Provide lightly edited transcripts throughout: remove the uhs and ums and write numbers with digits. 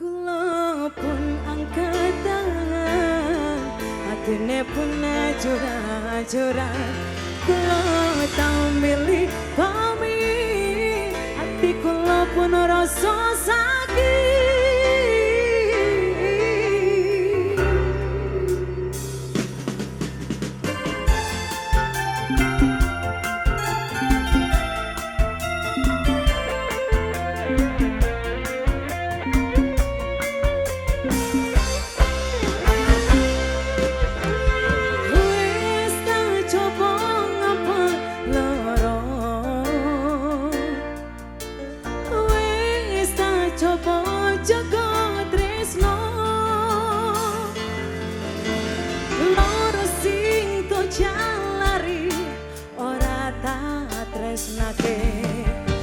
Kula pun angkat tangan, atine pun ajur-ajuran. Kula tau milih pamit, hati kula pun rasa sakit.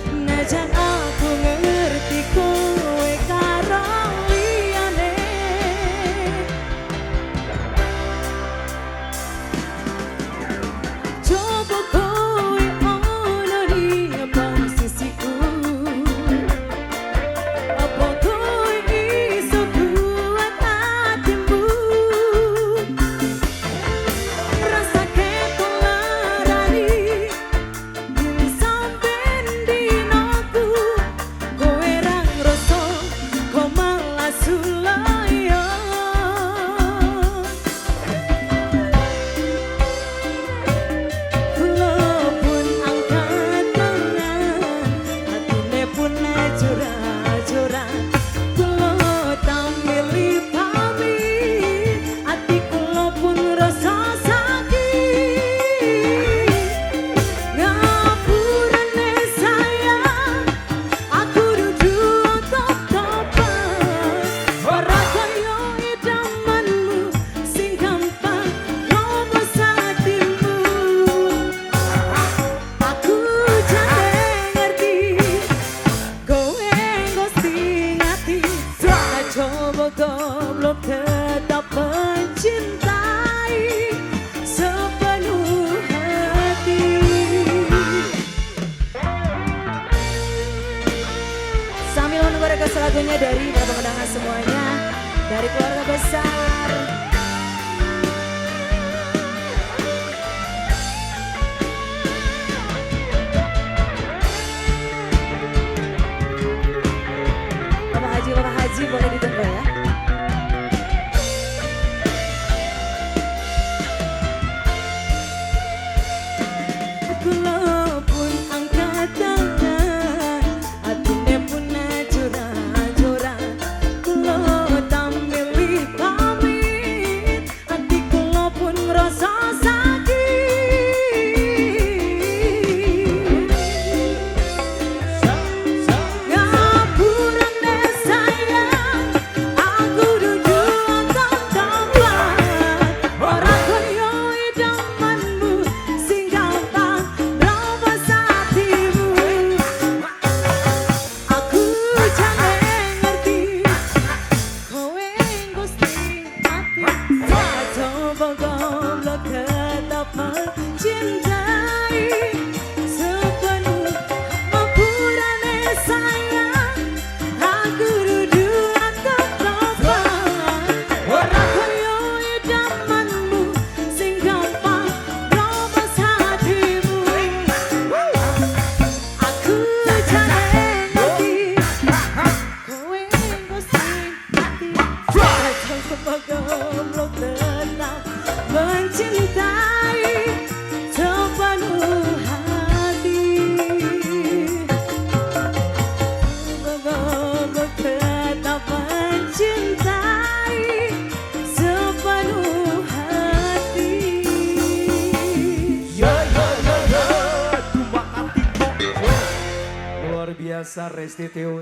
Najan aku ngerti kowe karo liyane, coba kowe ono di posisiku, apa kowe iso kuat hatimu, rasa ketelarani goblok tetap mencintai sepenuh hati. Sambil menunggu request lagunya dari para pemenangan semuanya, dari keluarga besar. Bapak Haji boleh ditunggu ya. Kula pun angkat tangan, atine pun ajur-ajuran. Kula tak milih pamit, hati kula pun rasa goblok tetap mencintai sepenuh apurane sayang, aku duduk atau topan ora koyo idamanmu sing gampang robos hatimu. Aku jane ngerti kowe gusti hati, coba goblok tetap mencintai sepenuh hati. Goblok tetap mencintai sepenuh hati. Ya, cuma hati kok. Luar biasa Resti Teo.